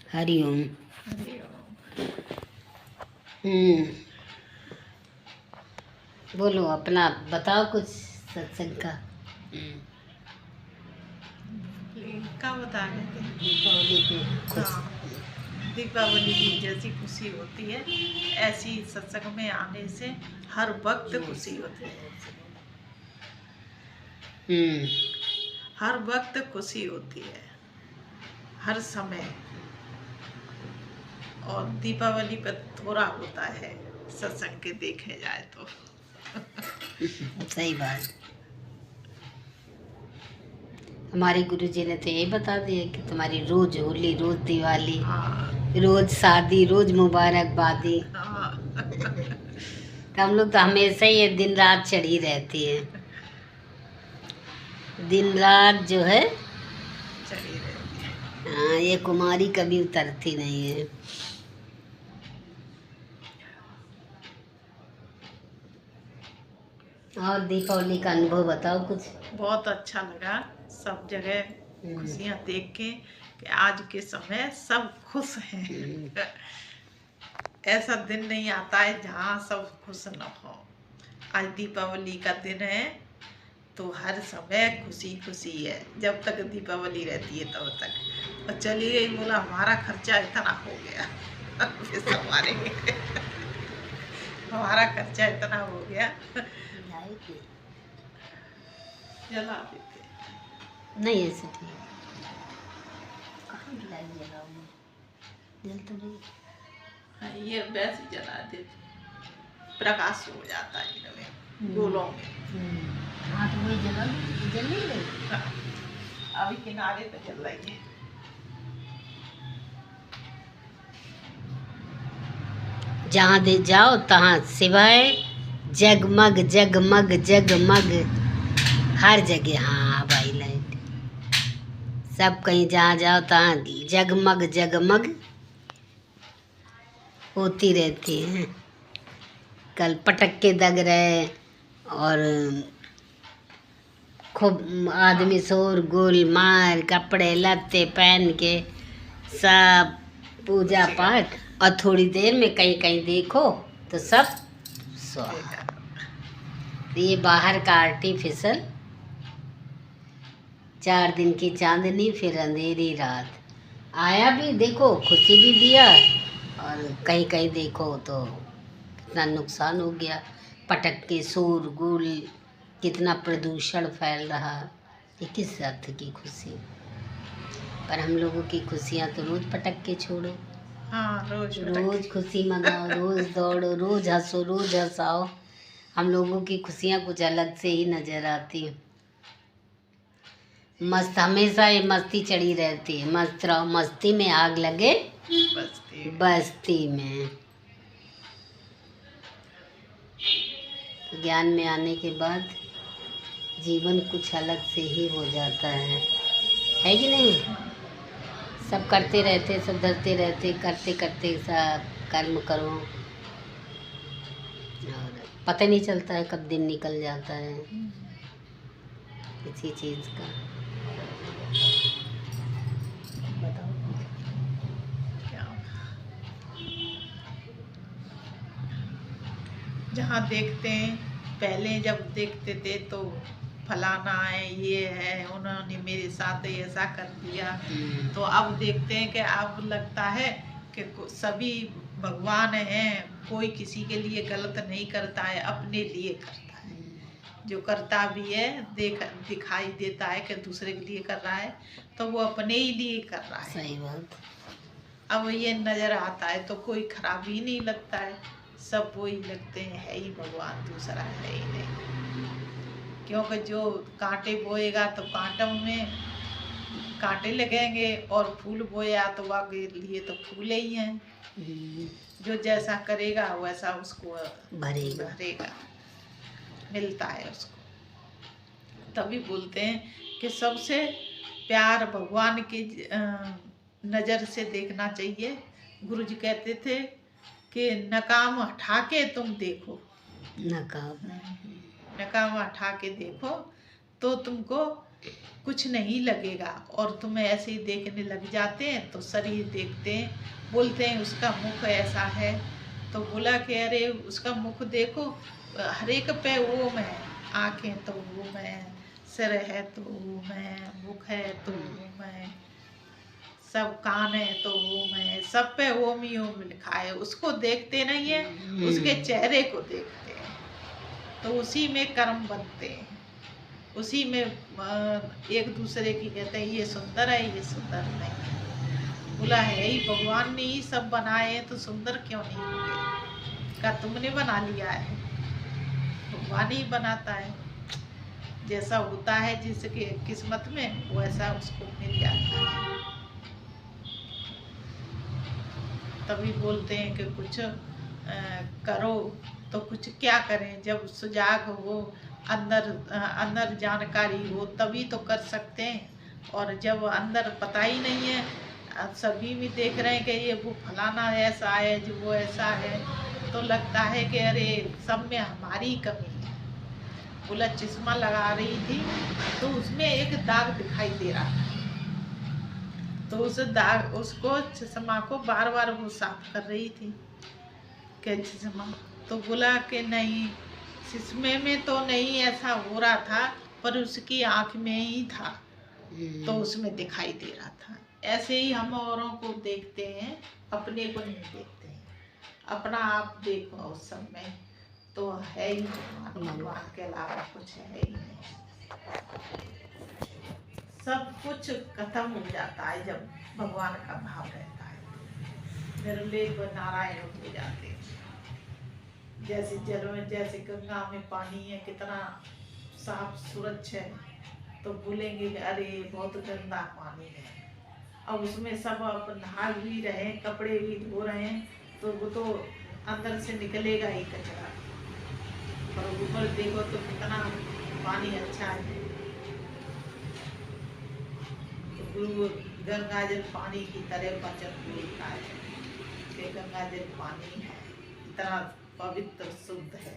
हरिओम। बोलो, अपना बताओ कुछ सत्संग का। क्या बता रहे थे? दीपावली पे कुछ। हाँ, दीपावली की जैसी खुशी होती है ऐसी सत्संग में आने से हर वक्त खुशी होती है। हर वक्त खुशी होती है, हर समय। और दीपावली पर थोड़ा होता है सत्संग के देखे जाए तो। सही बात। हमारे गुरुजी ने तो यही बता दिया कि तुम्हारी रोज होली, रोज दिवाली, रोज शादी, रोज मुबारकबादी। तो हम लोग तो हमेशा ही दिन रात चढ़ी रहती है। दिन रात जो है चली रहती है। हाँ, ये कुमारी कभी उतरती नहीं है। और दीपावली का अनुभव बताओ कुछ। बहुत अच्छा लगा सब जगह खुशियाँ देख के कि आज के समय सब खुश हैं। ऐसा दिन नहीं आता है जहाँ सब खुश न हो। आज दीपावली का दिन है तो हर समय खुशी खुशी है। जब तक दीपावली रहती है तब तक। और चली गई, बोला हमारा खर्चा इतना हो गया। फिर सब मारेंगे। हमारा खर्चा इतना हो गया, जला देते नहीं। ऐसे ठीक कहाँ लाइट जलाऊंगी, जल तो नहीं। हाँ, ये वैसे जला देते, प्रकाश हो जाता है इनमें गोलों में। हाँ तो वही जल नहीं रही। हाँ, अभी किनारे पे जल रही है। जहाँ दे जाओ तहाँ सिवाय जगमग जगमग जगमग हर जगह। हाँ भाई लाइट सब कहीं जहाँ जाओ तहाँ जगमग जगमग होती रहती है। कल पटक्के दग रहे और खूब आदमी शोर गुल मार कपड़े लत्ते पहन के सब पूजा पाठ। और थोड़ी देर में कहीं कहीं देखो तो सब स्वाहा। ये बाहर का आर्टिफिशियल 4 दिन की चांदनी फिर अंधेरी रात आया भी देखो, खुशी भी दिया और कहीं कहीं देखो तो कितना नुकसान हो गया। पटक्के शोर गुल, कितना प्रदूषण फैल रहा। ये किस अर्थ की खुशी। पर हम लोगों की खुशियाँ तो रोज पटक्के छोड़ो। हाँ, रोज खुशी मनाओ, रोज दौड़ो, रोज हंसो, रोज हंसाओ। हम लोगों की खुशियाँ कुछ अलग से ही नजर आती हैं। मस्त हमेशा ये मस्ती चढ़ी रहती है। मस्त रहो, मस्ती में आग लगे बस्ती में। ज्ञान में आने के बाद जीवन कुछ अलग से ही हो जाता है कि नहीं। सब करते रहते, सब धरते रहते, करते करते सब कर्म करो और पता नहीं चलता है कब दिन निकल जाता है किसी चीज़ का। बताओ क्या, जहाँ देखते हैं, पहले जब देखते थे तो फलाना है, ये है, उन्होंने मेरे साथ ऐसा कर दिया। तो अब देखते हैं कि अब लगता है कि सभी भगवान हैं, कोई किसी के लिए गलत नहीं करता है, अपने लिए करता है। जो करता भी है दिखाई देता है कि दूसरे के लिए कर रहा है तो वो अपने ही लिए कर रहा है। सही बात। अब ये नजर आता है तो कोई खराब ही नहीं लगता है, सब वही लगते हैं, है ही भगवान, दूसरा है ही नहीं। क्योंकि जो कांटे बोएगा तो कांटों में कांटे लगेंगे और फूल बोया तो वाके लिए तो फूल ही हैं। जो जैसा करेगा वैसा उसको भरेगा, मिलता है उसको। तभी बोलते हैं कि सबसे प्यार भगवान की नज़र से देखना चाहिए। गुरुजी कहते थे कि नकाम हटा के तुम देखो, नकाम हटा के देखो तो तुमको कुछ नहीं लगेगा, और तुम्हें ऐसे ही देखने लग जाते हैं तो शरीर देखते हैं, बोलते हैं उसका मुख ऐसा है। तो बोला कि अरे उसका मुख देखो, हर एक पे ओम है, आँखें तो ओम है, सिर है तो ओम है, मुख है तो ओम है, सब कान है तो ओम है, सब पे ओम ही ओम लिखा है। उसको देखते नहीं है, उसके चेहरे को देखते हैं, तो उसी में कर्म बनते हैं, उसी में एक दूसरे की कहते हैं ये सुंदर है, ये सुंदर नहीं है। बोला है ही भगवान ने ही सब बनाए हैं, तो सुंदर क्यों नहीं होंगे? क्या तुमने बना लिया है? भगवान ही बनाता है, जैसा होता है जिसके किस्मत में वैसा उसको मिल जाता है। तभी बोलते हैं कि कुछ करो तो कुछ क्या करें, जब सुजाग हो, अंदर जानकारी हो तभी तो कर सकते हैं। और जब अंदर पता ही नहीं है, सभी भी देख रहे हैं कि ये वो फलाना ऐसा है, जो वो ऐसा है, तो लगता है कि अरे सब में हमारी कमी है। बोला चश्मा लगा रही थी तो उसमें एक दाग दिखाई दे रहा था, तो उस दाग, उसको चश्मा को बार बार वो साफ कर रही थी कि चश्मा, तो बोला कि नहीं, चश्मे में तो नहीं ऐसा हो रहा था, पर उसकी आँख में ही था, तो उसमें दिखाई दे रहा था। ऐसे ही हम औरों को देखते हैं, अपने को नहीं देखते हैं। अपना आप देखो उस सब में तो है ही भगवान के अलावा कुछ है ही नहीं। सब कुछ खत्म हो जाता है जब भगवान का भाव रहता है, निर्लेप नारायण हो जाते हैं। जैसे जल में, जैसे गंगा में पानी है, कितना साफ स्वच्छ है, तो बोलेंगे कि अरे बहुत गंदा पानी है। अब उसमें सब अब नहा भी रहे हैं, कपड़े भी धो रहे हैं, तो वो तो अंदर से निकलेगा ही कचरा, और ऊपर देखो तो कितना पानी अच्छा है। तो गंगा जल पानी की तरह वचन बोलता है कि गंगा जल पानी है, इतना पवित्र शुद्ध है।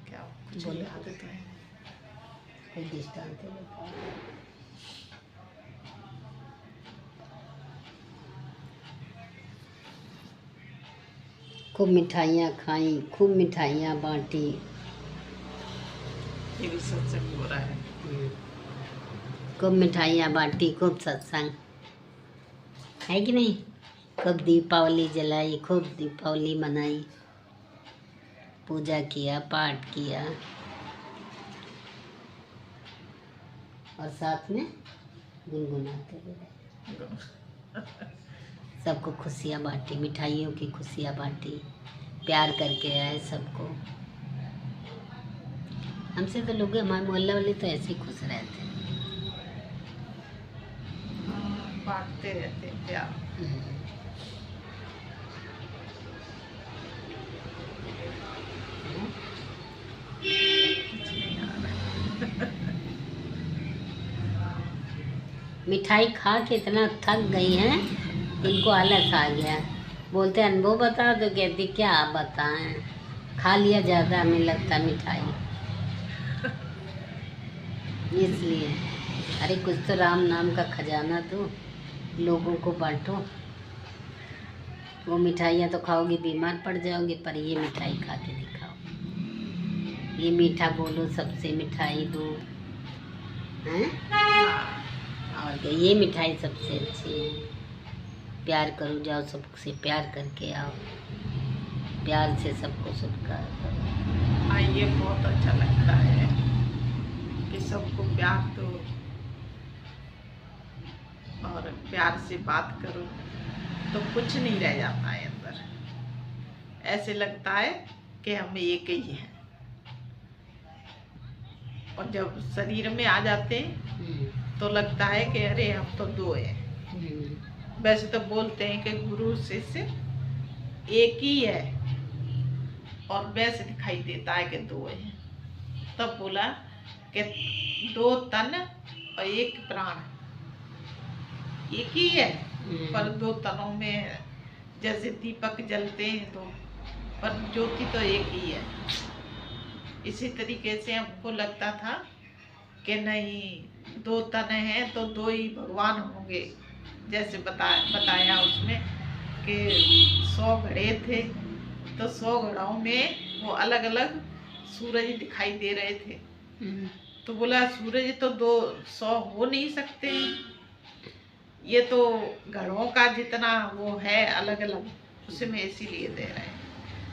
क्या कुछ याद है? कोई दृष्टांत है? खूब मिठाइयाँ खाई, खूब मिठाइयाँ बांटी। ये भी सत्संग हो रहा है। खूब मिठाइयाँ बांटी, खूब सत्संग है कि नहीं? खूब दीपावली जलाई, खूब दीपावली मनाई, पूजा किया, पाठ किया, और साथ में गुनगुनाते हुए सबको खुशियाँ बांटी, मिठाइयों की खुशियाँ बांटी, प्यार करके आए सबको। हमसे तो लोग, हमारे मोहल्ला वाले तो ऐसे ही खुश रहते हैं, बांटते रहते हैं प्यार। मिठाई खा के इतना थक गई हैं, इनको आलस आ गया। बोलते अनुभव बता, तो कहती क्या आप बताएं, खा लिया ज़्यादा, हमें लगता मिठाई, इसलिए। अरे कुछ तो राम नाम का खजाना दो, लोगों को बांटो। वो मिठाइयाँ तो खाओगे बीमार पड़ जाओगे, पर ये मिठाई खा के दिखाओ, ये मीठा बोलो, सबसे मिठाई दो, हैं? और क्या, ये मिठाई सबसे अच्छी है। प्यार करो, जाओ सबसे प्यार करके आओ, प्यार से सबको सत्कार करो। हाँ, ये बहुत अच्छा लगता है कि सबको प्यार दो और प्यार से बात करो, तो कुछ नहीं रह जाता है अंदर। ऐसे लगता है कि हम एक ही हैं, और जब शरीर में आ जाते हैं तो लगता है कि अरे हम तो दो हैं। वैसे तो बोलते हैं कि गुरु शिष्य एक ही है, और वैसे दिखाई देता है कि दो हैं। तब बोला कि दो तन और एक प्राण, एक ही है, पर दो तनों में जैसे दीपक जलते हैं, तो पर ज्योति तो एक ही है। इसी तरीके से हमको लगता था कि नहीं, दो तन हैं तो दो ही भगवान होंगे। जैसे बताया उसमें कि 100 घड़े थे, तो 100 घड़ों में वो अलग अलग सूरज दिखाई दे रहे थे। तो बोला सूरज तो 200 हो नहीं सकते, ये तो घड़ों का जितना वो है अलग अलग, उसमें इसीलिए दे रहे हैं।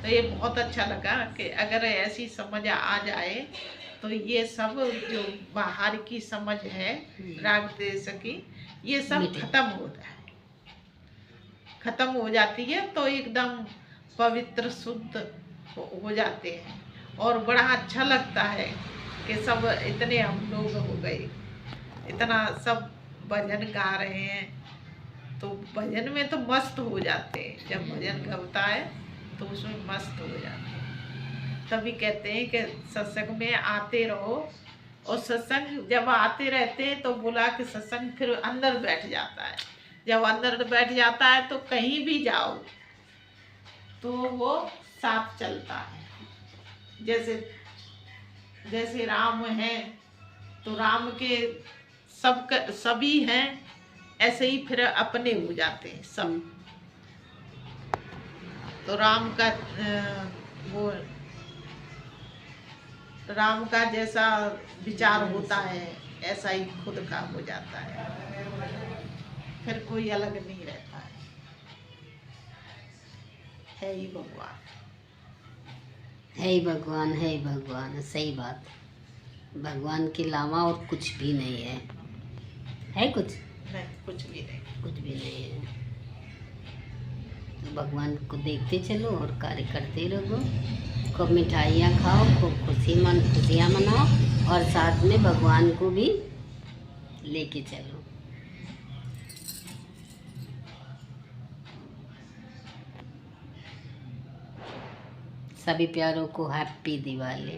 तो ये बहुत अच्छा लगा कि अगर ऐसी समझ आ जाए तो ये सब जो बाहर की समझ है राग देश की, ये सब खत्म हो जाती है, तो एकदम पवित्र शुद्ध हो जाते हैं। और बड़ा अच्छा लगता है कि सब इतने हम लोग हो गए, इतना सब भजन गा रहे हैं, तो भजन में तो मस्त हो जाते हैं। जब भजन गाता है तो उसमें मस्त हो जाते हैं। तभी कहते हैं कि सत्संग में आते रहो। और सत्संग जब आते रहते हैं तो बोला कि सत्संग फिर अंदर बैठ जाता है। जब अंदर बैठ जाता है तो कहीं भी जाओ तो वो साथ चलता है। जैसे राम है तो राम के सभी हैं, ऐसे ही फिर अपने हो जाते हैं सब। तो राम का जैसा विचार होता है ऐसा ही खुद का हो जाता है, फिर कोई अलग नहीं रहता है ही भगवान। है ही भगवान, है ही भगवान, सही बात। भगवान के अलावा और कुछ भी नहीं है कुछ नहीं, कुछ भी नहीं, कुछ भी नहीं है। तो भगवान को देखते चलो और कार्य करते रहो। खूब मिठाइयाँ खाओ, खूब खुशियाँ मनाओ, और साथ में भगवान को भी लेके चलो। सभी प्यारों को हैप्पी दिवाली।